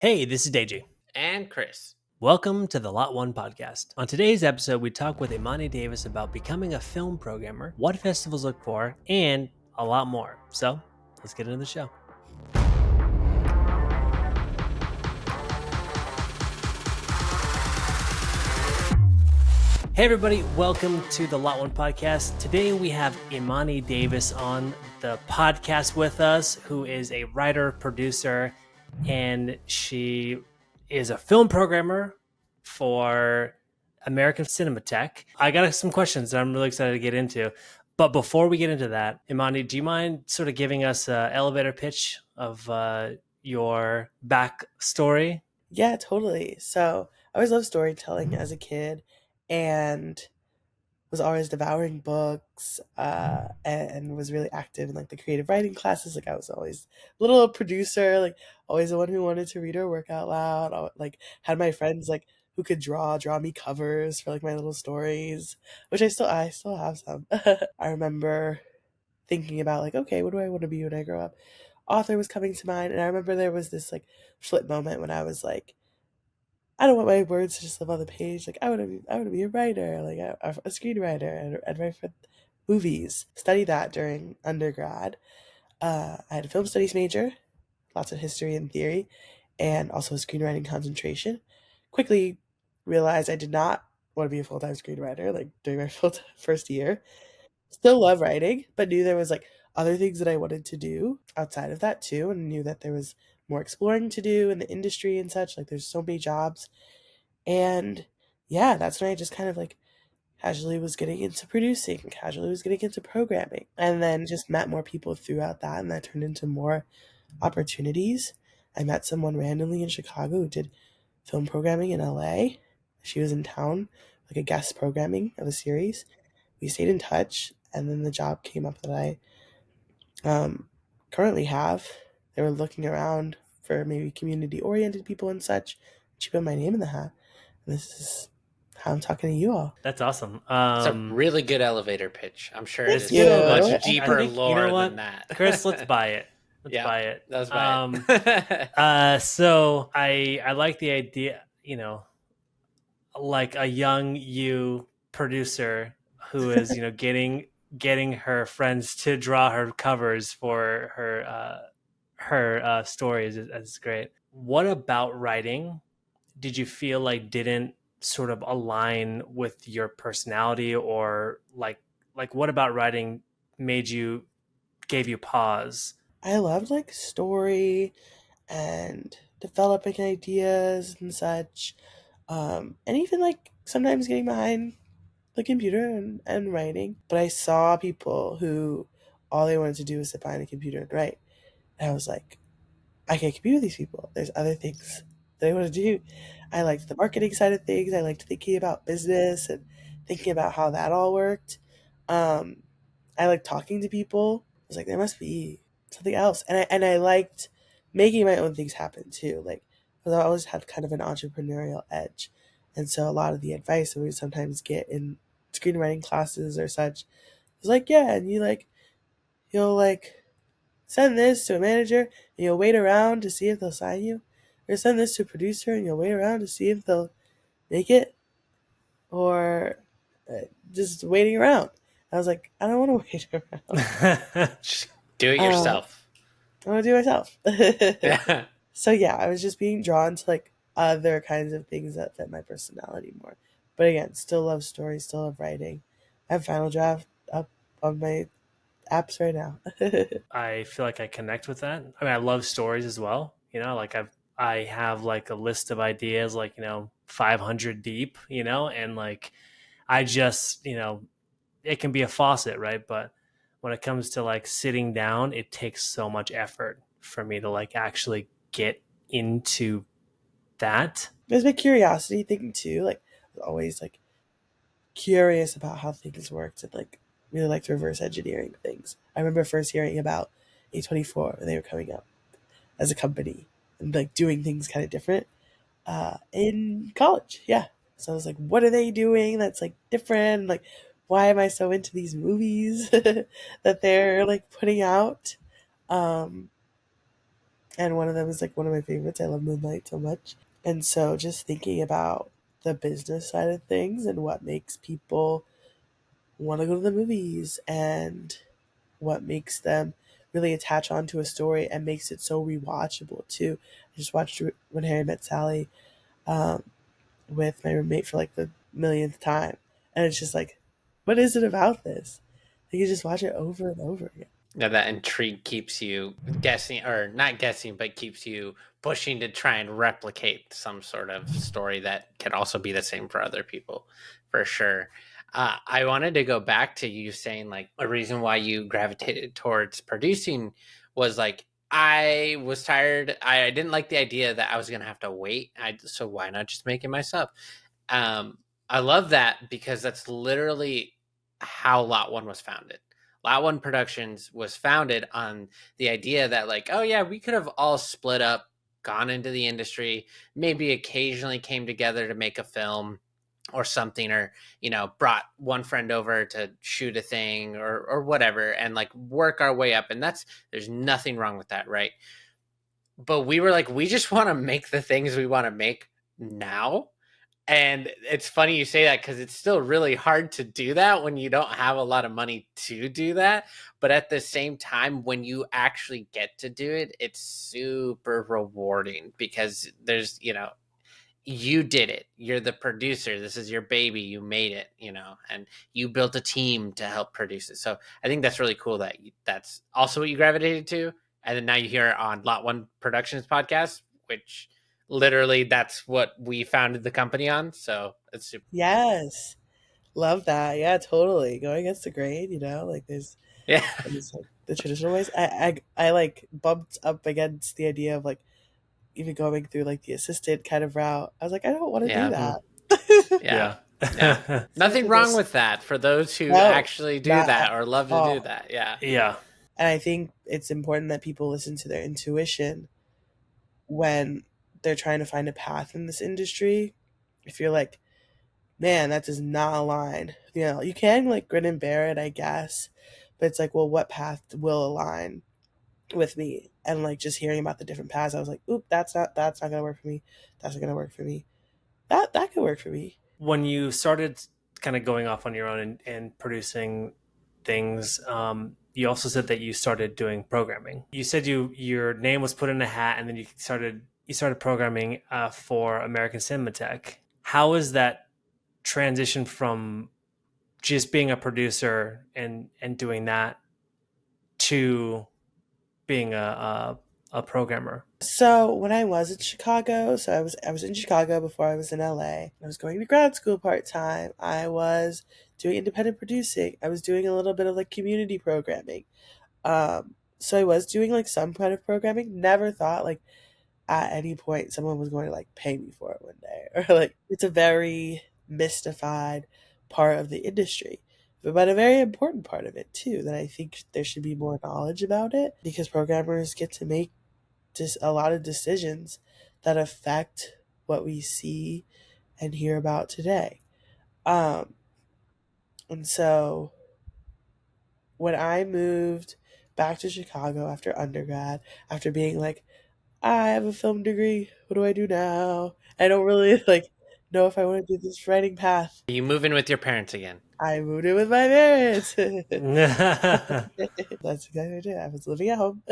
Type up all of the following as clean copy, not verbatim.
Hey, this is Deji. And Chris. Welcome to the Lot 1 podcast. On today's episode, we talk with Imani Davis about becoming a film programmer, what festivals look for, and a lot more. So, let's get into the show. Hey everybody, welcome to the Lot 1 podcast. Today we have Imani Davis on the podcast with us, who is a writer, producer, and she is a film programmer for American Cinematheque. I got some questions that I'm really excited to get into. But before we get into that, Imani, do you mind sort of giving us an elevator pitch of your backstory? Yeah, totally. So I always loved storytelling as a kid and was always devouring books and was really active in like the creative writing classes. Like I was always a little producer, like always the one who wanted to read or work out loud. Like had my friends like who could draw me covers for like my little stories, which I still have some. I remember thinking about like, okay, what do I want to be when I grow up? Author was coming to mind, and I remember there was this like flip moment when I was like, I don't want my words to just live on the page. Like I want to be a writer, like a screenwriter, and write for movies. Study that during undergrad. I had a film studies major, lots of history and theory, and also a screenwriting concentration. Quickly realized I did not want to be a full time screenwriter. Like during my first year, still love writing, but knew there was like other things that I wanted to do outside of that too, and knew that there was more exploring to do in the industry and such. Like there's so many jobs. And yeah, that's when I just kind of like casually was getting into producing, casually was getting into programming, and then just met more people throughout that, and that turned into more opportunities. I met someone randomly in Chicago who did film programming in LA. She was in town, like a guest programming of a series. We stayed in touch, and then the job came up that I currently have. They were looking around for maybe community oriented people and such. She put my name in the hat. And this is how I'm talking to you all. That's awesome. It's a really good elevator pitch. I'm sure it Thank is Get over it. much you. deeper I think, you know lore what, than that. Chris, let's buy it. Let's Yeah, buy it. let's buy it. So I like the idea, like a young you producer who is, getting her friends to draw her covers for her stories is great. What about writing did you feel like didn't sort of align with your personality, or like what about writing gave you pause? I loved like story and developing ideas and such. And even like sometimes getting behind the computer and writing. But I saw people who all they wanted to do was sit behind a computer and write. And I was like, I can't compete with these people. There's other things that I want to do. I liked the marketing side of things. I liked thinking about business and thinking about how that all worked. Um, I liked talking to people. I was like, there must be something else. And I liked making my own things happen too. Like, 'cause I always had kind of an entrepreneurial edge. And so a lot of the advice that we sometimes get in screenwriting classes or such was like, yeah, and you'll like send this to a manager and you'll wait around to see if they'll sign you. Or send this to a producer and you'll wait around to see if they'll make it. Or just waiting around. I was like, I don't want to wait around. Just do it Uh, yourself. I want to do it myself. Yeah. So yeah, I was just being drawn to like other kinds of things that fit my personality more. But again, still love stories, still love writing. I have Final Draft up on my apps right now. I feel like I connect with that. I mean, I love stories as well. Like I have like a list of ideas, like 500 deep. And like I just it can be a faucet, right? But when it comes to like sitting down, it takes so much effort for me to like actually get into that. There's my curiosity thing too. Like I was always like curious about how things worked and like really liked reverse engineering things. I remember first hearing about A24 when they were coming up as a company and like doing things kind of different in college. Yeah. So I was like, what are they doing that's like different? Like, why am I so into these movies that they're like putting out? Um, And one of them is like one of my favorites. I love Moonlight so much. And so just thinking about the business side of things and what makes people want to go to the movies and what makes them really attach onto a story and makes it so rewatchable too. I just watched When Harry Met Sally um, with my roommate for like the millionth time, and it's just like, what is it about this? You can just watch it over and over again. Yeah, that intrigue keeps you guessing, or not guessing, but keeps you pushing to try and replicate some sort of story that can also be the same for other people, for sure. I wanted to go back to you saying like a reason why you gravitated towards producing was like I was tired. I didn't like the idea that I was gonna have to wait. So why not just make it myself? Um, I love that because that's literally how Lot One was founded. Lot One Productions was founded on the idea that, like, oh yeah, we could have all split up, gone into the industry, maybe occasionally came together to make a film or something, or brought one friend over to shoot a thing or whatever, and like work our way up. And there's nothing wrong with that, right? But we were like, we just want to make the things we want to make now. And it's funny you say that because it's still really hard to do that when you don't have a lot of money to do that. But at the same time, when you actually get to do it, it's super rewarding because you did it. You're the producer. This is your baby. You made it, and you built a team to help produce it. So I think that's really cool that's also what you gravitated to. And then now you hear it on Lot One Productions podcast, which literally that's what we founded the company on. So it's super. Yes, love that. Yeah, totally. Going against the grain, like Yeah. there's like the traditional ways. I like bumped up against the idea of like even going through like the assistant kind of route. I was like, I don't want to do Yeah. that. Yeah. Yeah. Nothing wrong with that for those who No, actually do not that at or love to do all. that. Yeah. Yeah. And I think it's important that people listen to their intuition when they're trying to find a path in this industry. If you're like, man, that does not align, you can like grin and bear it, I guess. But it's like, well, what path will align with me? And like just hearing about the different paths, I was like, oop, that's not gonna work for me. That's not gonna work for me. That could work for me. When you started kind of going off on your own and producing things, you also said that you started doing programming. You said your name was put in a hat, and then you started programming for American Cinematheque. How is that transition from just being a producer and doing that to being a programmer? So when I was in Chicago, so I was in Chicago before I was in LA. I was going to grad school part time. I was doing independent producing. I was doing a little bit of like community programming. So I was doing like some kind of programming. Never thought like at any point someone was going to like pay me for it one day, or like it's a very mystified part of the industry, but a very important part of it too, that I think there should be more knowledge about it, because programmers get to make just a lot of decisions that affect what we see and hear about today. Um, and so when I moved back to Chicago after undergrad, after being like, I have a film degree, what do I do now? I don't really like know if I want to do this writing path. You move in with your parents again. I moved in with my parents. Yeah. That's exactly what I did. I was living at home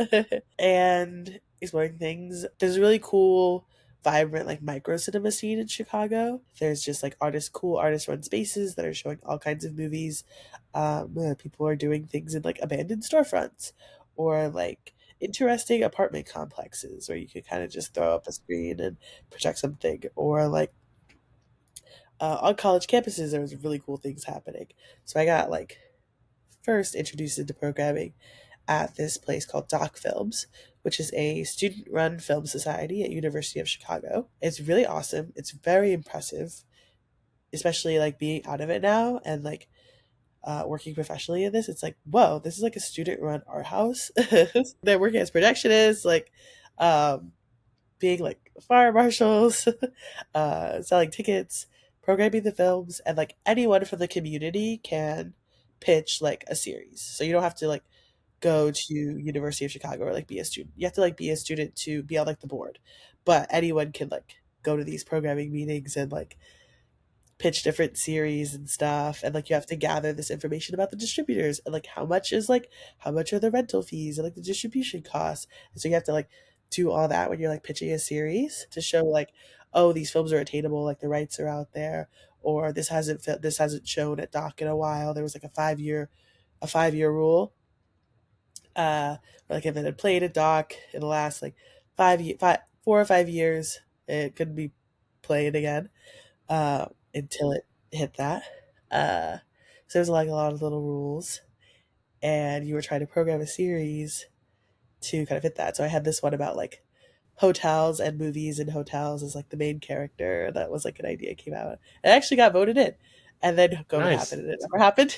and exploring things. There's a really cool, vibrant, like micro cinema scene in Chicago. There's just like cool artist run spaces that are showing all kinds of movies. People are doing things in like abandoned storefronts or like interesting apartment complexes where you could kind of just throw up a screen and project something, or like on college campuses there was really cool things happening. So I got like first introduced into programming at this place called Doc Films, which is a student-run film society at University of Chicago. It's really awesome. It's very impressive, especially like being out of it now and like working professionally in this. It's like, whoa, this is like a student-run art house. They're working as projectionists, like um, being like fire marshals, selling tickets, programming the films, and like anyone from the community can pitch like a series. So you don't have to like go to University of Chicago or like be a student. You have to like be a student to be on like the board, but anyone can like go to these programming meetings and like pitch different series and stuff, and like you have to gather this information about the distributors and like how much are the rental fees and like the distribution costs, and so you have to like do all that when you're like pitching a series to show like, oh, these films are attainable, like the rights are out there, or this hasn't shown at doc in a while. There was like a 5-year rule, like if it had played at doc in the last like 4 or 5 years, it couldn't be played again until it hit that. So there's like a lot of little rules, and you were trying to program a series to kind of fit that. So I had this one about like hotels and movies and hotels as like the main character. That was like an idea came out. It actually got voted in, and then COVID Nice. happened, and it never happened.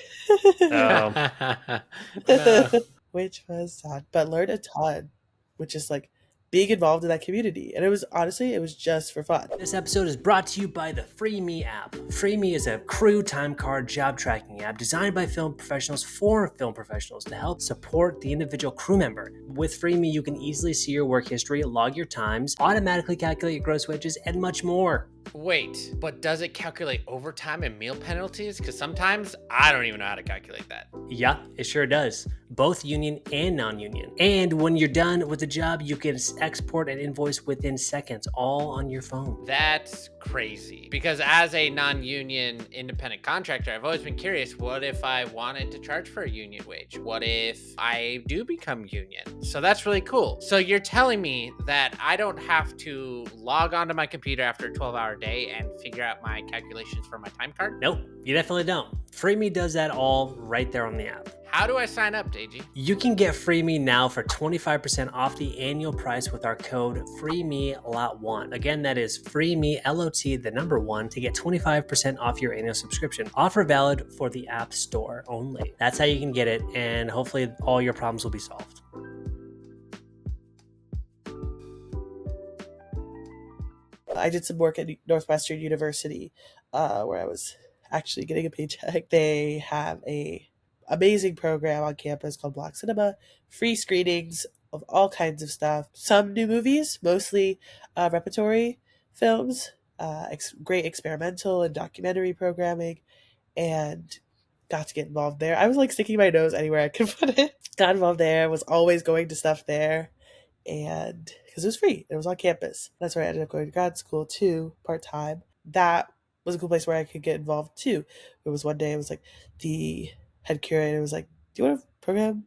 No. Which was sad, but learned a ton, which is like being involved in that community. And it was honestly, it was just for fun. This episode is brought to you by the FreeMe app. FreeMe is a crew time card job tracking app designed by film professionals for film professionals to help support the individual crew member. With FreeMe, you can easily see your work history, log your times, automatically calculate your gross wages, and much more. Wait, but does it calculate overtime and meal penalties? Because sometimes I don't even know how to calculate that. Yeah, it sure does. Both union and non-union. And when you're done with the job, you can export and invoice within seconds, all on your phone. That's crazy. Because as a non-union independent contractor, I've always been curious, what if I wanted to charge for a union wage? What if I do become union? So that's really cool. So you're telling me that I don't have to log onto my computer after a 12-hour day and figure out my calculations for my time card? Nope, you definitely don't. FreeMe does that all right there on the app. How do I sign up, DG? You can get FreeMe now for 25% off the annual price with our code FREEMELOT1. Again, that is FREEME, LOT, the number 1, to get 25% off your annual subscription. Offer valid for the App Store only. That's how you can get it, and hopefully all your problems will be solved. I did some work at Northwestern University, where I was actually getting a paycheck. They have a amazing program on campus called Block Cinema, free screenings of all kinds of stuff. Some new movies, mostly repertory films, great experimental and documentary programming, and got to get involved there. I was like sticking my nose anywhere I could put it. Got involved there, was always going to stuff there, and because it was free, it was on campus. That's where I ended up going to grad school too, part-time. That was a cool place where I could get involved too. It was one day, it was like the head curator was like, do you want to program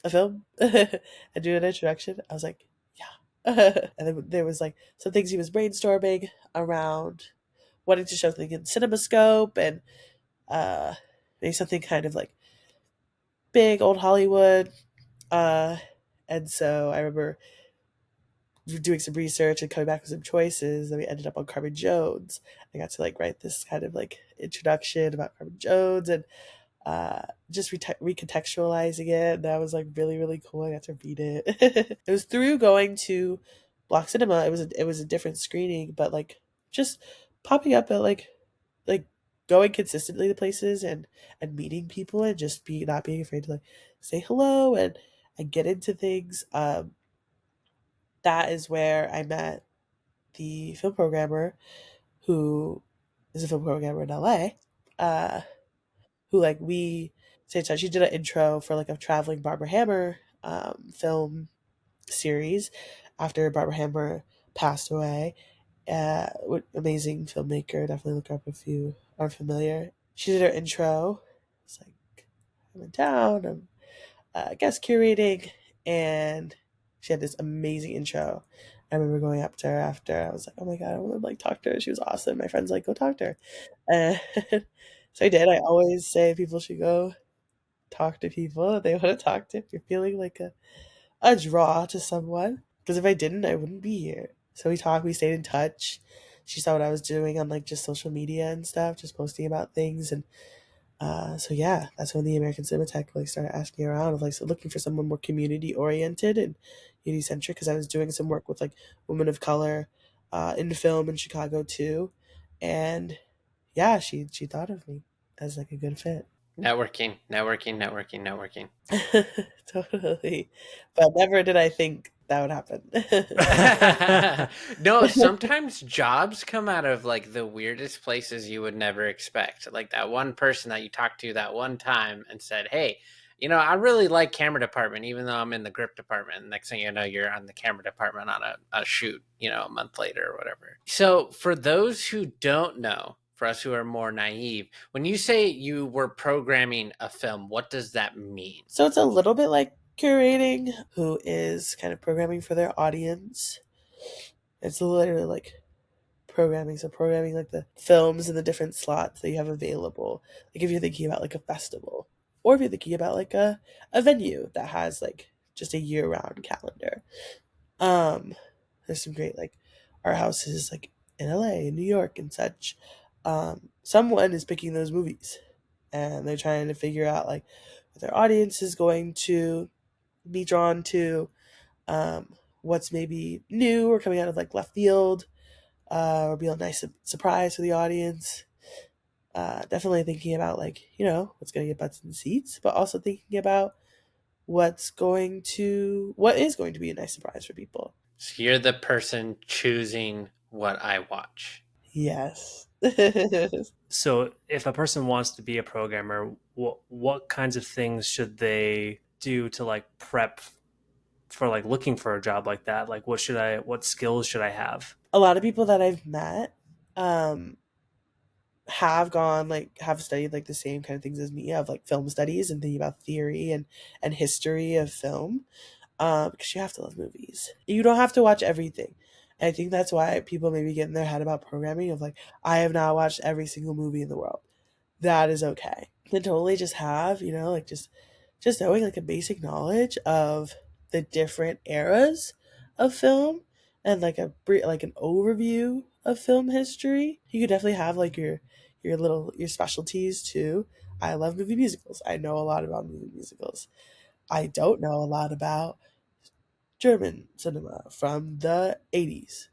a film and do an introduction? I was like, yeah. And then there was like some things he was brainstorming around wanting to show something in CinemaScope and maybe something kind of like big old Hollywood. And so I remember doing some research and coming back with some choices, and we ended up on Carbon Jones. I got to like write this kind of like introduction about Carbon Jones and just recontextualizing it. And that was like really, really cool. I got to read it. It was through going to Block Cinema. It was a different screening, but like just popping up at like going consistently to places and meeting people and just not being afraid to like say hello and get into things. That is where I met the film programmer who is a film programmer in LA. Who like we stayed in touch. She did an intro for like a traveling Barbara Hammer film series after Barbara Hammer passed away. Amazing filmmaker. Definitely look her up if you are familiar. She did her intro. It's like, I'm in town. I'm guest curating, and she had this amazing intro. I remember going up to her after. I was like, oh my god, I want to like talk to her. She was awesome. My friend's like, go talk to her. And so I did. I always say people should go talk to people that they want to talk to if you're feeling like a draw to someone. Because if I didn't, I wouldn't be here. So we talked, we stayed in touch. She saw what I was doing on like just social media and stuff, just posting about things. And so yeah, that's when the American Cinematheque like started asking around of like so looking for someone more community oriented and unity centric, because I was doing some work with like women of color in film in Chicago too. And yeah, she thought of me as like a good fit. Networking. Totally. But never did I think that would happen. No, sometimes jobs come out of like the weirdest places you would never expect. Like that one person that you talked to that one time and said, "Hey, I really like camera department, even though I'm in the grip department." Next thing you know, you're on the camera department on a shoot, a month later or whatever. So for those who don't know, for us who are more naive, when you say you were programming a film, what does that mean? So it's a little bit like curating, who is kind of programming for their audience. It's literally like programming. So programming like the films and the different slots that you have available. Like if you're thinking about like a festival, or if you're thinking about like a venue that has like just a year-round calendar. There's some great like art houses like in LA and New York and such. Someone is picking those movies and they're trying to figure out like what their audience is going to be drawn to, what's maybe new or coming out of like left field, or be a nice surprise for the audience. Definitely thinking about like, what's going to get butts in seats, but also thinking about what is going to be a nice surprise for people. So you're the person choosing what I watch. Yes. So if a person wants to be a programmer, what kinds of things should they do to like prep for like looking for a job like that? Like what skills should I have? A lot of people that I've met have studied like the same kind of things as me, of like film studies and thinking about theory and history of film, because you have to love movies. You don't have to watch everything. And I think that's why people maybe get in their head about programming of like, I have not watched every single movie in the world. That is okay. Then totally just have, like just knowing like a basic knowledge of the different eras of film, and like like an overview of film history. You could definitely have like your specialties too. I love movie musicals. I know a lot about movie musicals. I don't know a lot about German cinema from the 80s.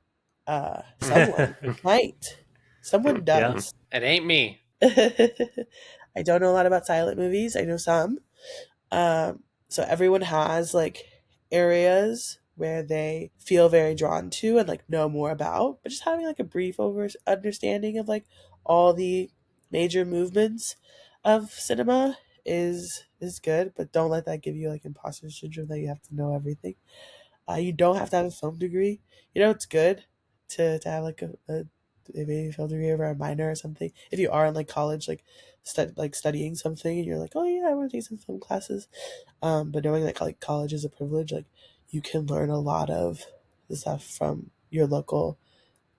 Someone might. Someone Yeah. does. It ain't me. I don't know a lot about silent movies. I know some. So everyone has like areas where they feel very drawn to and like know more about, but just having like a brief understanding of like all the major movements of cinema is good, but don't let that give you like imposter syndrome that you have to know everything. You don't have to have a film degree. It's good to have like a maybe a film degree over a minor or something. If you are in like college, like studying something, and you're like, oh yeah, I want to take some film classes. But knowing that like college is a privilege, like you can learn a lot of the stuff from your local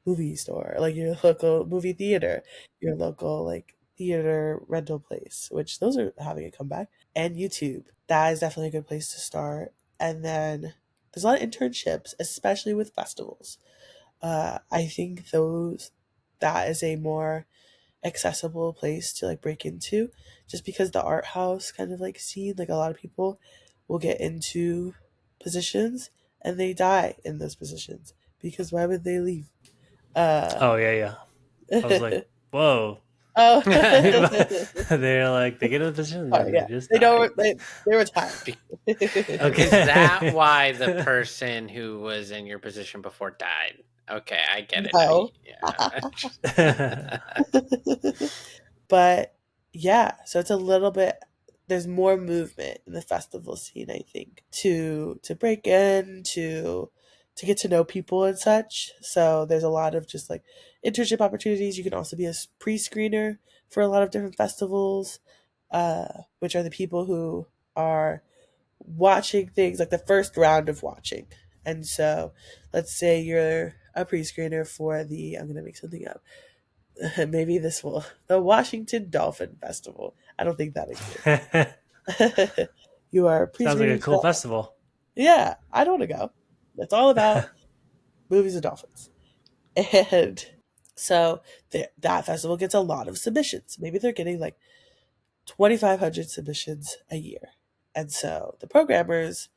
movie store, like your local movie theater, your local like theater rental place, which those are having a comeback, and YouTube. That is definitely a good place to start. And then there's a lot of internships, especially with festivals. I think that is a more accessible place to like break into, just because the art house kind of like scene, like a lot of people will get into positions and they die in those positions, because why would they leave? Oh yeah. I was like, whoa. Oh. They're like, they get in a position and Yeah, they just they die. don't. They retire. Okay. Is that why the person who was in your position before died? Okay, I get it No. now. Yeah. But yeah, so it's a little bit. There's more movement in the festival scene, I think, to break in, to get to know people and such. So there's a lot of just like internship opportunities. You can also be a pre-screener for a lot of different festivals, which are the people who are watching things like the first round of watching. And so let's say you're a pre-screener for I'm going to make something up. Maybe the Washington Dolphin Festival. I don't think that exists. You are Sounds like a pre-screening cool for, festival. yeah, I don't want to go. It's all about movies and dolphins. And so that festival gets a lot of submissions. Maybe they're getting like 2,500 submissions a year. And so the programmers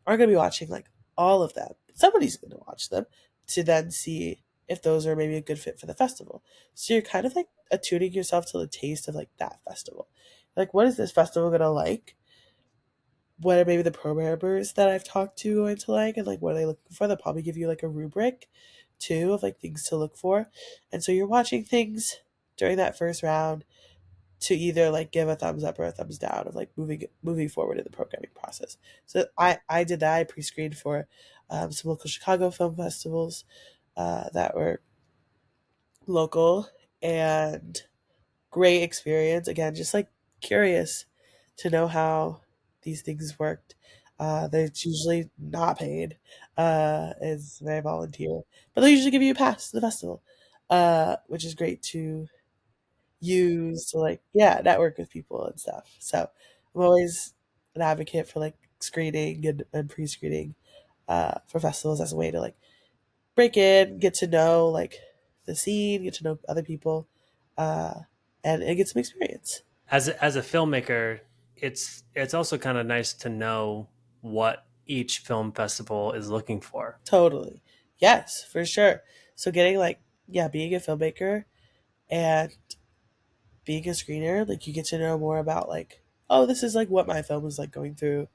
are going to be watching like all of them. Somebody's going to watch them to then see if those are maybe a good fit for the festival. So you're kind of like attuning yourself to the taste of like that festival. Like, what is this festival gonna like? What are maybe the programmers that I've talked to going to like, and like what are they looking for? They'll probably give you like a rubric too of like things to look for. And so you're watching things during that first round to either like give a thumbs up or a thumbs down of like moving forward in the programming process. So I did that. I pre-screened for some local Chicago film festivals that were local, and great experience. Again, just like curious to know how these things worked. They're usually not paid. It's very volunteer, but they usually give you a pass to the festival, which is great to use to like, yeah, network with people and stuff. So I'm always an advocate for like screening and pre-screening for festivals as a way to like break in, get to know like the scene, get to know other people, uh, and get some experience. As a filmmaker, it's also kind of nice to know what each film festival is looking for. Totally. Yes, for sure. So getting like, yeah, being a filmmaker and being a screener, like you get to know more about like, oh, this is like what my film is like going through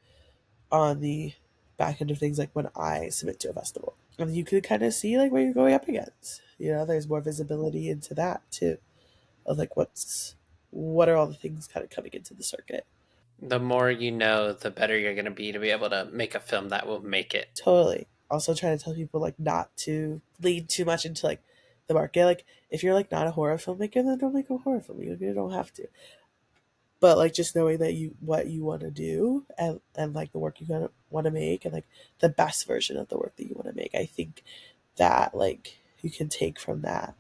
on the back end of things like when I submit to a festival. And you could kind of see like what you're going up against. You know, there's more visibility into that too. Of like what are all the things kind of coming into the circuit. The more you know, the better you're going to be able to make a film that will make it. Totally. Also trying to tell people like not to lean too much into like the market. Like if you're like not a horror filmmaker, then don't make a horror film. You don't have to. But like just knowing that you what you want to do, and like the work you gonna want to make, and like the best version of the work that you want to make. I think that like you can take from that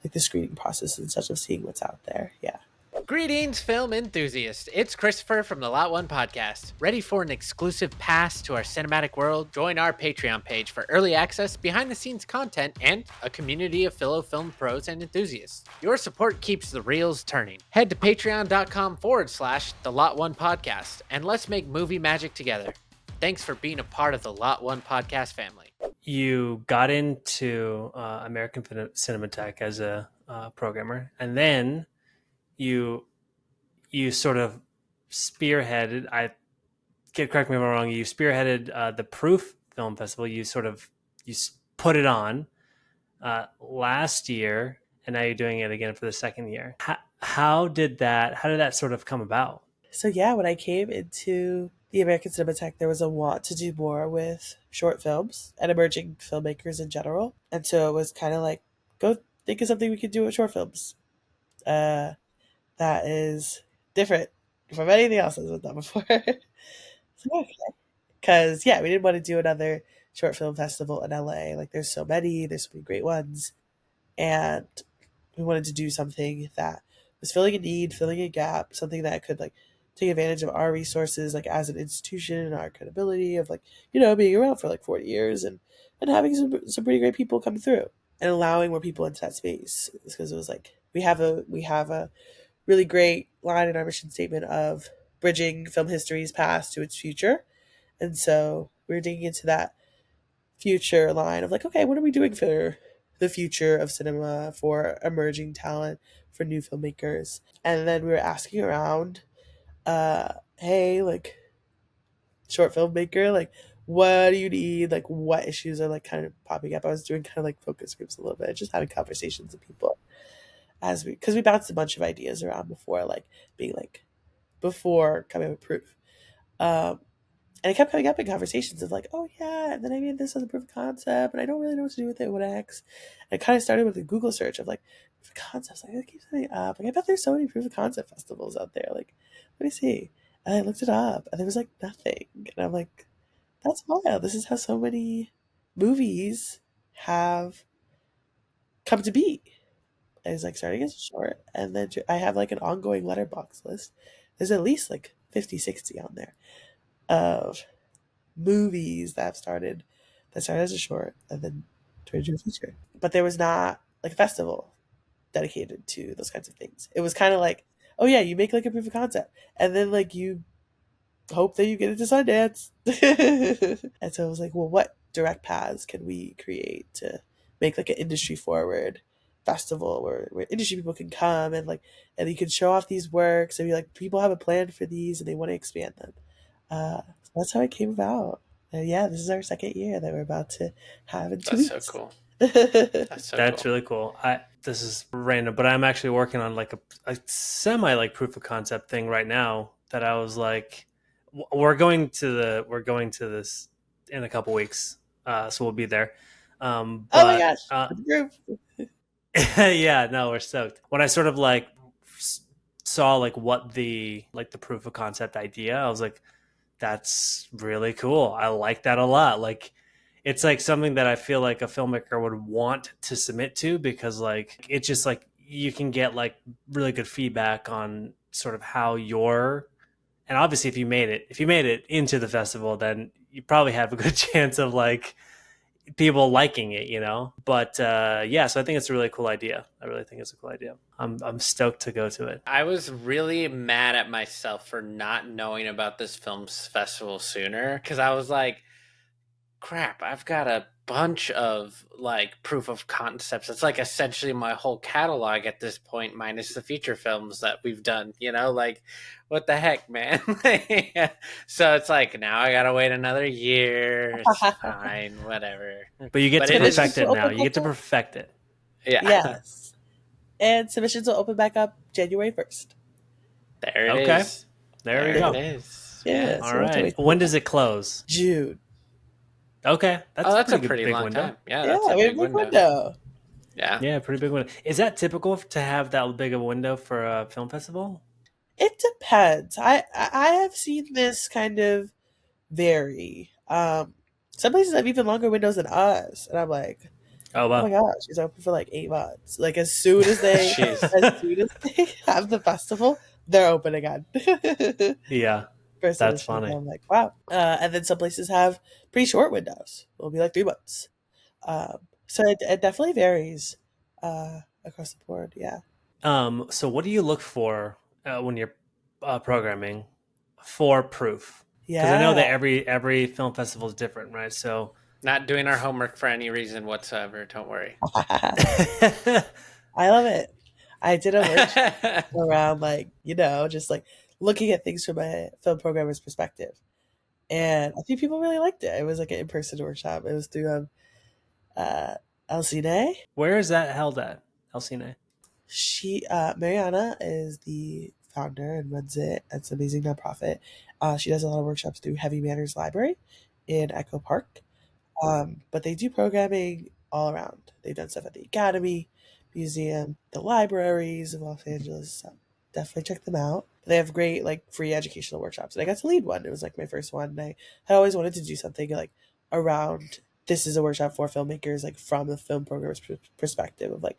like the screening process and such of seeing what's out there. Yeah. Greetings, film enthusiasts. It's Christopher from the Lot One Podcast. Ready for an exclusive pass to our cinematic world? Join our Patreon page for early access, behind the scenes content, and a community of fellow film pros and enthusiasts. Your support keeps the reels turning. Head to patreon.com/the Lot One Podcast, and let's make movie magic together. Thanks for being a part of the Lot One Podcast family. You got into American Cinematheque as a programmer, and then you sort of spearheaded. Correct me if I'm wrong. You spearheaded the Proof Film Festival. You put it on last year, and now you're doing it again for the second year. How did that sort of come about? So yeah, when I came into the American Cinematheque, there was a want to do more with short films and emerging filmmakers in general, and so it was kind of like, go think of something we could do with short films. That is different from anything else that's been done before. So, okay. Because yeah, we didn't want to do another short film festival in LA. Like there's so many great ones, and we wanted to do something that was filling a need, filling a gap, something that could like take advantage of our resources, like as an institution and our credibility of like, you know, being around for like 40 years and having some pretty great people come through and allowing more people into that space. Because it was like we have a really great line in our mission statement of bridging film history's past to its future. And so we were digging into that future line of like, okay, what are we doing for the future of cinema, for emerging talent, for new filmmakers? And then we were asking around, hey, like, short filmmaker, like, what do you need? Like, what issues are like kind of popping up? I was doing kind of like focus groups a little bit, just having conversations with people because we bounced a bunch of ideas around before, like being like, before coming with Proof. Um, and it kept coming up in conversations of like, oh yeah, and then I made this as a proof of concept, and I don't really know what to do with it. What X? And it kind of started with a Google search of like proof of concepts. Like it keeps coming up. Like I bet there's so many proof of concept festivals out there. Like, let me see. And I looked it up, and there was like nothing. And I'm like, that's wild. This is how so many movies have come to be. And it's like starting as a short, and then I have like an ongoing letterbox list. There's at least like 50, 60 on there of movies that started as a short and then turned into a feature. But there was not like a festival dedicated to those kinds of things. It was kind of like, oh yeah, you make like a proof of concept, and then like you hope that you get into Sundance. And so I was like, well, what direct paths can we create to make like an industry forward festival where industry people can come and like, and you can show off these works and be like, people have a plan for these and they want to expand them. So that's how it came about. And yeah, this is our second year that we're about to have in 2 That's so weeks. cool. That's so That's cool. really cool. This is random, but I'm actually working on like a semi like proof of concept thing right now that I was like, we're going to this in a couple weeks, so we'll be there. Oh my But gosh, the group. yeah, no, we're stoked. When I sort of like saw like what the proof of concept idea, I was like, that's really cool. I like that a lot. Like it's like something that I feel like a filmmaker would want to submit to, because like it's just like you can get like really good feedback on sort of how you're, and obviously if you made it into the festival, then you probably have a good chance of like people liking it, you know. But yeah, so I think it's a really cool idea. I really think it's a cool idea. I'm stoked to go to it. I was really mad at myself for not knowing about this film festival sooner, because I was like, crap, I've got a bunch of like proof of concepts. It's like essentially my whole catalog at this point, minus the feature films that we've done, you know, like what the heck, man. So it's like, now I gotta wait another year. It's fine, whatever. But you get But to it is- perfect it now. You get to perfect it. Yeah. Yes. And submissions will open back up January 1st. There it Okay. is. There you It go. is. Yeah. All So we'll have to right. wait for When that. does it close? June. Okay, That's a pretty big long window. time. Yeah, Yeah, that's a we have big a big window. window. Yeah. Yeah, pretty big window. Is that typical to have that big of a window for a film festival? It depends. I have seen this kind of vary. Some places have even longer windows than us, and I'm like, Oh oh my wow. gosh, it's open for like 8 months. Like as soon as they have the festival, they're open again. Yeah, First that's edition, funny. I'm like, wow. And then some places have pretty short windows. It'll be like 3 months. So it definitely varies across the board. Yeah. So what do you look for when you're programming for proof? Because I know that Yeah. every film festival is different, right? So Not doing our homework for any reason whatsoever. Don't worry. I love it. I did a workshop around like, just like looking at things from a film programmer's perspective. And I think people really liked it. It was like an in-person workshop. It was through uh Alcine. where is that held at? Elcine. Mariana is the founder and runs it. It's an amazing nonprofit. She does a lot of workshops through Heavy Manners Library in Echo Park. But they do programming all around. They've done stuff at the Academy Museum, the libraries of Los Angeles. So definitely check them out. They have great like free educational workshops. And I got to lead one. It was like my first one. And I had always wanted to do something like around, this is a workshop for filmmakers, like from the film programmer's perspective of like,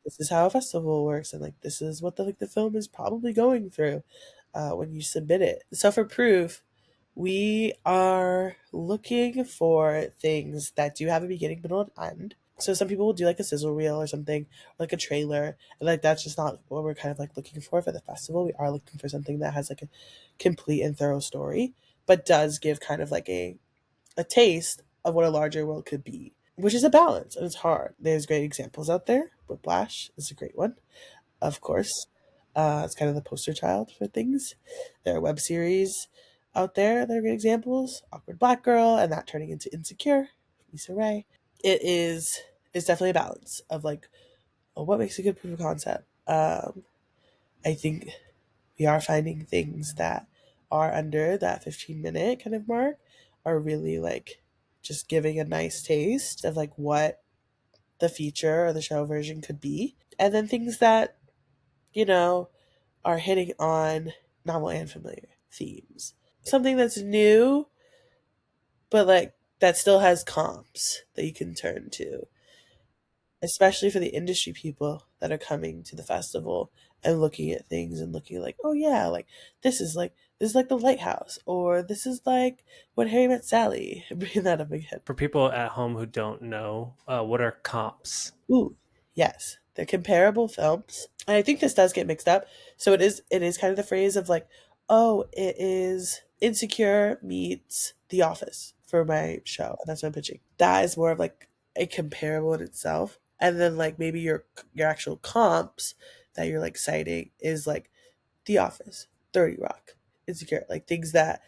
this is how a festival works, and like this is what the film is probably going through when you submit it. So for proof, we are looking for things that do have a beginning, middle, and end. So some people will do like a sizzle reel or something, like a trailer, and like that's just not what we're kind of like looking for the festival. We are looking for something that has like a complete and thorough story, but does give kind of like a taste of what a larger world could be, which is a balance, and it's hard. There's great examples out there. Whiplash is a great one, of course. It's kind of the poster child for things. There are web series out there that are great examples. Awkward Black Girl, and that turning into Insecure, Lisa Ray. It's definitely a balance of like, what makes a good proof of concept. I think we are finding things that are under that 15-minute kind of mark are really like just giving a nice taste of like what the feature or the show version could be. And then things that, are hitting on novel and familiar themes. Something that's new, but like that still has comps that you can turn to, especially for the industry people that are coming to the festival and looking at things and looking like, oh yeah, like this is like the Lighthouse, or this is like When Harry Met Sally. Bring that up again. For people at home who don't know, what are comps? Ooh, yes, they're comparable films, and I think this does get mixed up. So it is kind of the phrase of like, oh, it is Insecure meets The Office for my show, and that's what I'm pitching. That is more of like a comparable in itself. And then like maybe your actual comps that you're like citing is like The Office, 30 Rock, Insecure, like things that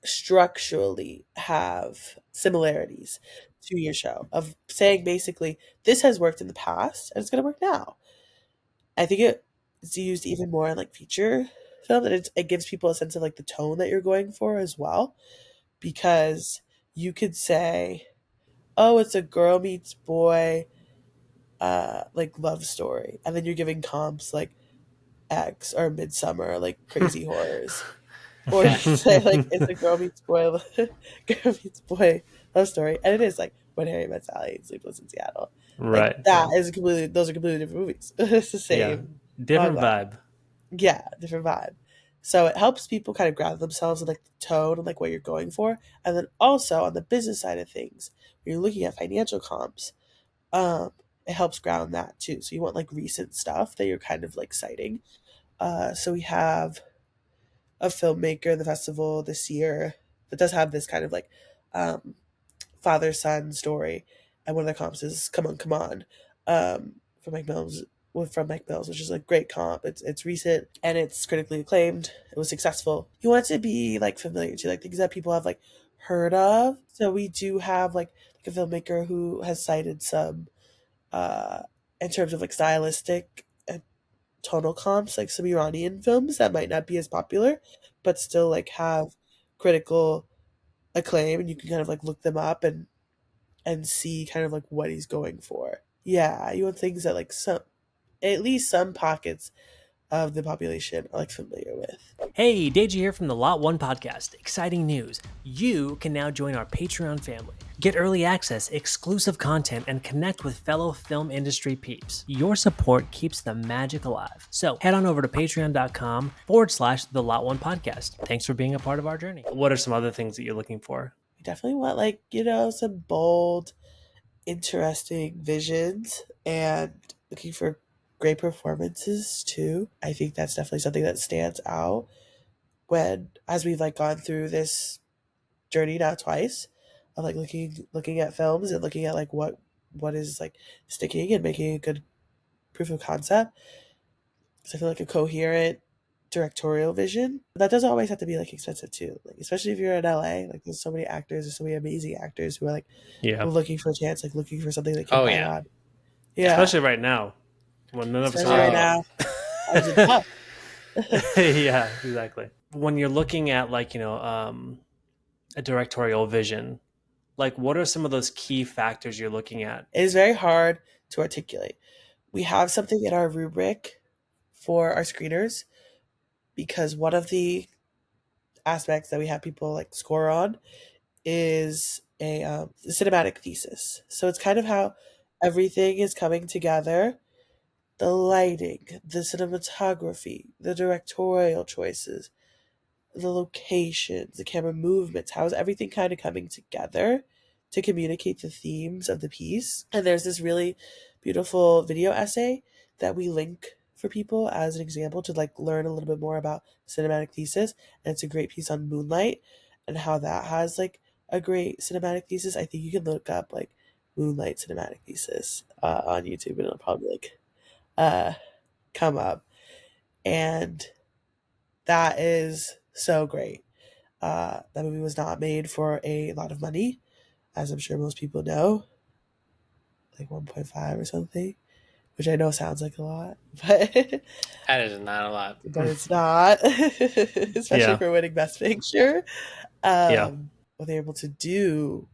structurally have similarities to your show, of saying basically this has worked in the past and it's going to work now. I think it's used even more in like feature film, and it gives people a sense of like the tone that you're going for as well, because you could say, oh, it's a girl meets boy like love story, and then you're giving comps like X or Midsummer, like crazy horrors. Or you could say like it's a girl meets boy girl meets boy love story, and it is like When Harry Met Sally and Sleepless in Seattle. Like Right. that is completely, those are completely different movies. It's the Yeah. same Different logline. vibe. Yeah, different vibe. So it helps people kind of ground themselves in like the tone and like what you're going for. And then also on the business side of things, when you're looking at financial comps, um, it helps ground that too. So you want like recent stuff that you're kind of like citing. So we have a filmmaker in the festival this year that does have this kind of like um, father son story, and one of the comps is "Come On, Come On," from Mike Mills. From Mike Mills, which is a great comp. It's recent and it's critically acclaimed. It was successful. You want it to be like familiar to like things that people have like heard of. So we do have like a filmmaker who has cited some uh in terms of like stylistic and tonal comps, like some Iranian films that might not be as popular, but still like have critical acclaim, and you can kind of like look them up and see kind of like what he's going for. Yeah, you want things that like some, at least some pockets of the population are like familiar with. Hey, Deji here from the Lot 1 podcast. Exciting news. You can now join our Patreon family. Get early access, exclusive content, and connect with fellow film industry peeps. Your support keeps the magic alive. So head on over to patreon.com/the Lot 1 podcast. Thanks for being a part of our journey. What are some other things that you're looking for? We definitely want like, you know, some bold, interesting visions, and looking for great performances too. I think that's definitely something that stands out when, as we've like gone through this journey now twice of like looking at films and looking at like what is like sticking and making a good proof of concept. So I feel like a coherent directorial vision, that doesn't always have to be like expensive too, like especially if you're in LA, like there's so many actors, there's so many amazing actors who are like Yeah, looking for a chance, like looking for something they can Oh bite yeah. on. Yeah, especially right now when none of us especially are right making now. Times are tough. it. Yeah, exactly. When you're looking at like, a directorial vision, like what are some of those key factors you're looking at? It is very hard to articulate. We have something in our rubric for our screeners, because one of the aspects that we have people like score on is a cinematic thesis. So it's kind of how everything is coming together: the lighting, the cinematography, the directorial choices, the locations, the camera movements. How is everything kind of coming together to communicate the themes of the piece? And there's this really beautiful video essay that we link for people as an example to like learn a little bit more about cinematic thesis. And it's a great piece on Moonlight and how that has like a great cinematic thesis. I think you can look up like Moonlight cinematic thesis on YouTube, and it'll probably like uh, come up. And that is so great. That movie was not made for a lot of money, as I'm sure most people know, like 1.5 or something, which I know sounds like a lot, but That is not a lot. it's not, especially Yeah, for winning Best Picture. yeah. What they're able to do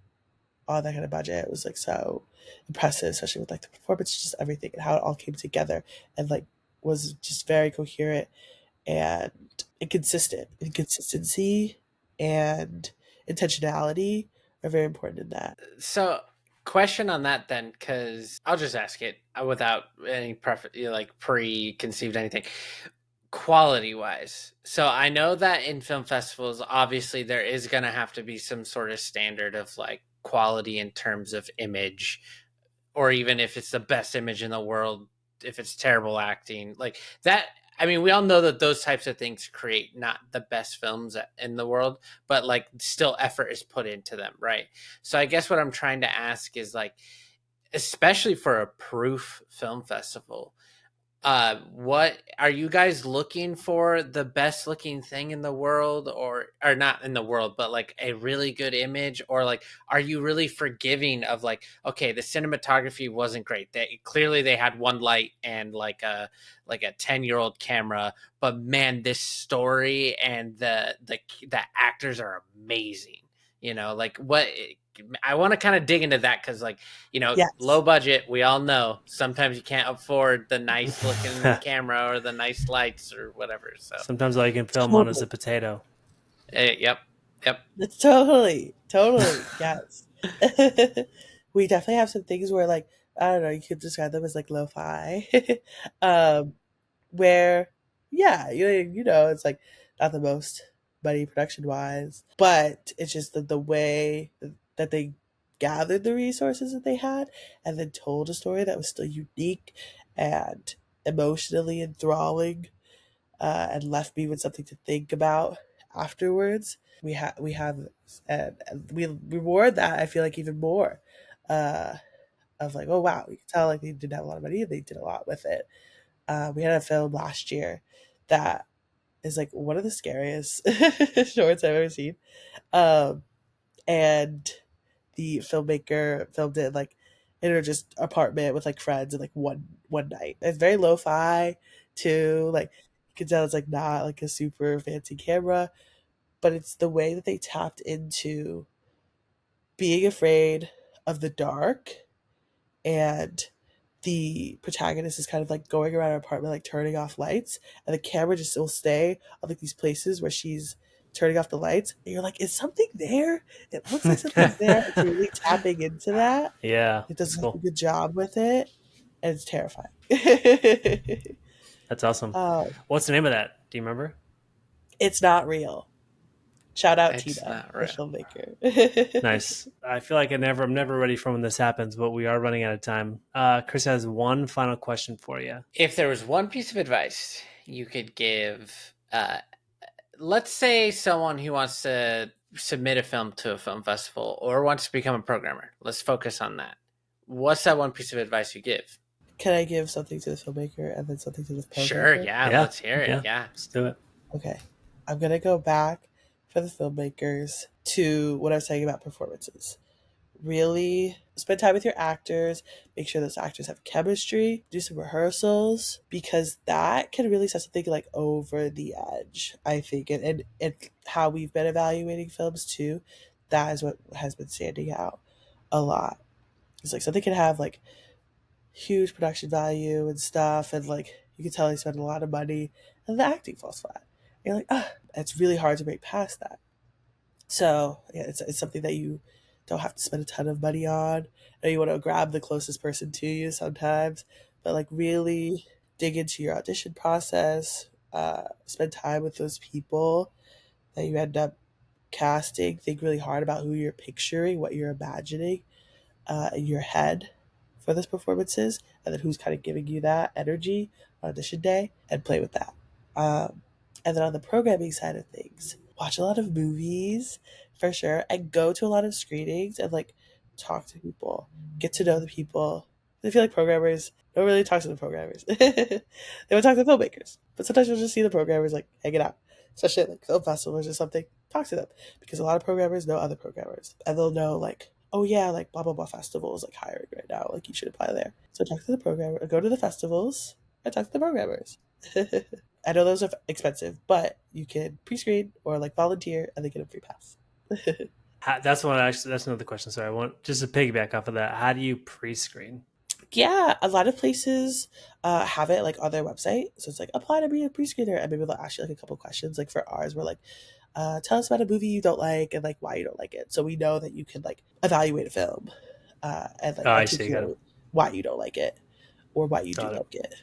on that kind of budget was like so impressive, especially with like the performance, just everything and how it all came together, and like was just very coherent and inconsistent. And consistency and intentionality are very important in that. So, question on that then, because I'll just ask it without any like preconceived anything. Quality wise, so I know that in film festivals, obviously there is going to have to be some sort of standard of like quality in terms of image, or even if it's the best image in the world, if it's terrible acting, like that. I mean, we all know that those types of things create not the best films in the world, but like still effort is put into them, right? So I guess what I'm trying to ask is like, especially for a proof film festival. What are you guys looking for? The best looking thing in the world, or not in the world, but like a really good image, or like are you really forgiving of like, okay, the cinematography wasn't great, they had one light and like a 10-year-old camera, but man, this story and the actors are amazing, like what I want to kind of dig into that, because like, low Yes, budget, we all know sometimes you can't afford the nice looking camera or the nice lights or whatever. So Sometimes all you can film on is a totally. potato. yep, yep. It's totally, yes. We definitely have some things where, like, I don't know, you could describe them as like lo-fi, um, where, yeah, it's like not the most money production wise, but it's just the way that they gathered the resources that they had and then told a story that was still unique and emotionally enthralling, and left me with something to think about afterwards. We have and we reward that, I feel like, even more, uh, of like, oh wow, you can tell like they didn't have a lot of money and they did a lot with it. We had a film last year that is like one of the scariest shorts I've ever seen. Um, and the filmmaker filmed it like in her just apartment with like friends in like one night. It's very lo-fi too. Like you can tell it's like not like a super fancy camera, but it's the way that they tapped into being afraid of the dark, and the protagonist is kind of like going around her apartment, like turning off lights, and the camera just will stay on like these places where she's turning off the lights. And you're like, is something there? It looks like something's there. It's really tapping into that. Yeah, It that's does a cool. good job with it, and it's terrifying. That's awesome. um, What's the name of that? Do you remember? it's not real. Shout out It's Tina, not the real. filmmaker. Nice. I feel like I'm never ready for when this happens, but we are running out of time. Chris has one final question for you. If there was one piece of advice you could give, let's say someone who wants to submit a film to a film festival or wants to become a programmer, let's focus on that. What's that one piece of advice you give? Can I give something to the filmmaker and then something to the Sure, programmer? yeah, Yeah, let's hear it. yeah. Yeah. Let's do it. Okay. I'm going to go back for the filmmakers to what I was saying about performances. Really spend time with your actors, make sure those actors have chemistry, do some rehearsals, because that can really set something like over the edge, I think. And how we've been evaluating films too, that is what has been standing out a lot. It's like something can have like huge production value and stuff, and like you can tell they spend a lot of money, and the acting falls flat. And you're like, ah, it's really hard to break past that. So yeah, it's something that you don't have to spend a ton of money on. I know you want to grab the closest person to you sometimes, but like really dig into your audition process. Spend time with those people that you end up casting. Think really hard about who you're picturing, what you're imagining, in your head for those performances, and then who's kind of giving you that energy on audition day, and play with that. And then on the programming side of things, watch a lot of movies for sure, and go to a lot of screenings and like talk to people, get to know the people. I feel like programmers don't really talk to the programmers. They would talk to the filmmakers, but sometimes you'll just see the programmers like hanging out, especially at like film festivals or something. Talk to them, because a lot of programmers know other programmers, and they'll know like, oh yeah, like blah blah blah festival is like hiring right now, like you should apply there. So talk to the programmer, go to the festivals, and talk to the programmers. I know those are expensive, but you can pre-screen or like volunteer and they get a free pass. That's another question. So I want just to piggyback off of that. How do you pre-screen? Yeah, a lot of places have it like on their website. So it's like apply to be a pre-screener, and maybe they'll ask you like a couple questions. Like for ours, we're like, tell us about a movie you don't like and like why you don't like it. So we know that you can like evaluate a film, and Oh, like I see. articulate why you don't like it or why you do Got it. like it.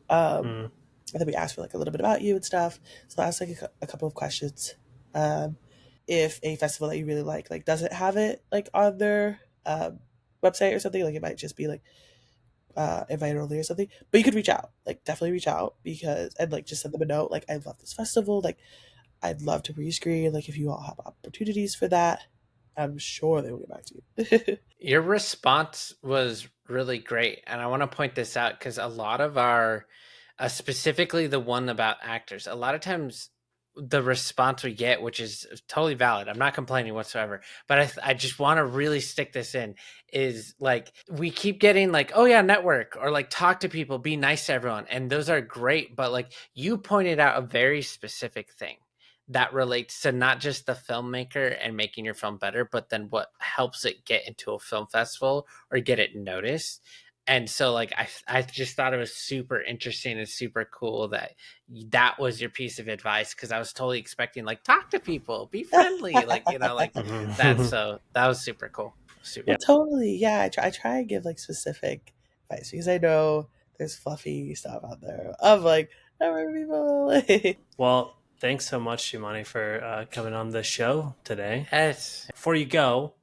Um, Mm. and then we ask for like a little bit about you and stuff. So I ask like a couple of questions. Um, if a festival that you really like doesn't have it like on their website or something, like it might just be like invite only or something. But you could reach out, like definitely reach out, because and like just send them a note like, I love this festival, like I'd love to pre-screen, like if you all have opportunities for that. I'm sure they will get back to you. Your response was really great. And I want to point this out because a lot of our, specifically the one about actors, a lot of times the response we get, which is totally valid, I'm not complaining whatsoever, but I just want to really stick this in, is like we keep getting like, oh yeah, network, or like talk to people, be nice to everyone. And those are great. But like you pointed out a very specific thing that relates to not just the filmmaker and making your film better, but then what helps it get into a film festival or get it noticed. And so like I just thought it was super interesting and super cool that that was your piece of advice, because I was totally expecting like talk to people, be friendly, like like that. So that was super cool. Super. Well, totally. Yeah, I try and give like specific advice because I know there's fluffy stuff out there of like never people. Well, thanks so much, Imani, for coming on the show today. Yes. Before you go,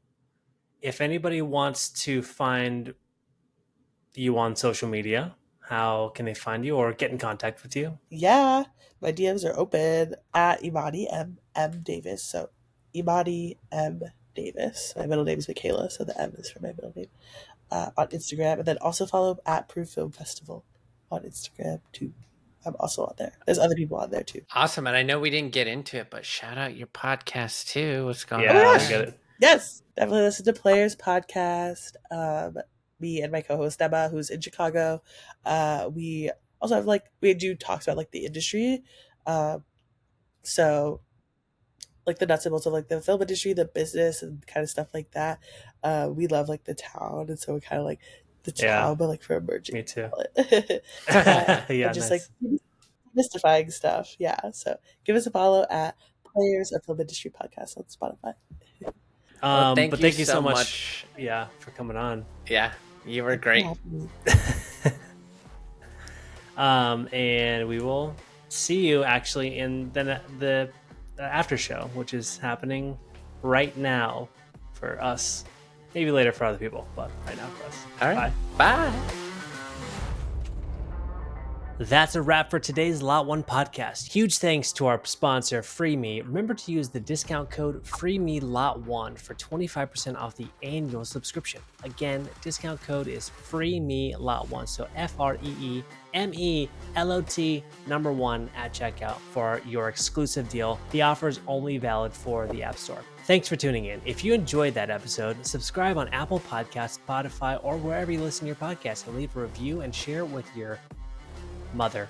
if anybody wants to find you on social media, how can they find you or get in contact with you? Yeah, my DMs are open at Imani M Davis. So Imani M Davis. My middle name is Michaela, so the M is for my middle name. On Instagram, and then also follow at Proof Film Festival on Instagram too. I'm also on there. There's other people on there too. Awesome. And I know we didn't get into it, but shout out your podcast too. What's going Yeah, on? we get it. Yes, definitely listen to Players podcast. Me and my co-host Emma, who's in Chicago. We also have we do talks about like the industry. So like the nuts and bolts of like the film industry, the business, and kind of stuff like that. We love like the town, and so we're kind of like the town, but like for emerging. Me too. Yeah, and just nice. like mystifying stuff. Yeah, so give us a follow at Players of Film Industry Podcast on Spotify. Well, But thank you so much. Yeah, for coming on. Yeah, you were great. And we will see you actually in the after show, which is happening right now for us. Maybe later for other people, but right now for us. All right. Bye. Bye. That's a wrap for today's Lot 1 podcast. Huge thanks to our sponsor, FreeMe. Remember to use the discount code FreeMeLot1 for 25% off the annual subscription. Again, discount code is FreeMeLot1, so FreeMeLot1 at checkout for your exclusive deal. The offer is only valid for the App Store. Thanks for tuning in. If you enjoyed that episode, subscribe on Apple Podcasts, Spotify, or wherever you listen to your podcast, and leave a review and share it with your mother.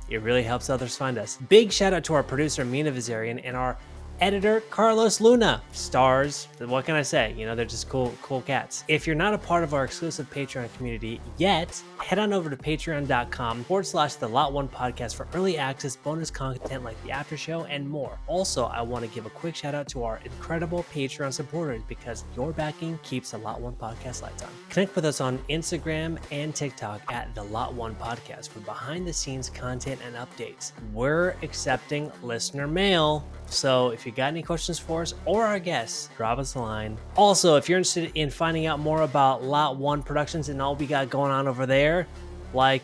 It really helps others find us. Big shout out to our producer Mina Vazarian and our editor Carlos Luna. Stars, what can I say? They're just cool cats. If you're not a part of our exclusive Patreon community yet, head on over to patreon.com/the Lot 1 podcast for early access, bonus content like the after show, and more. Also, I want to give a quick shout out to our incredible Patreon supporters, because your backing keeps the Lot 1 podcast lights on. Connect with us on Instagram and TikTok at the Lot 1 podcast for behind the scenes content and updates. We're accepting listener mail, so if you got any questions for us or our guests, drop us a line. Also, if you're interested in finding out more about Lot 1 Productions and all we got going on over there, like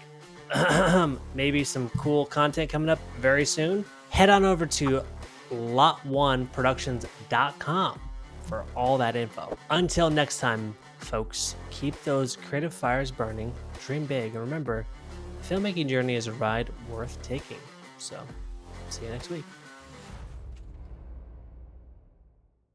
maybe some cool content coming up very soon, head on over to lot1productions.com for all that info. Until next time, folks, keep those creative fires burning, dream big, and remember, the filmmaking journey is a ride worth taking. So, see you next week.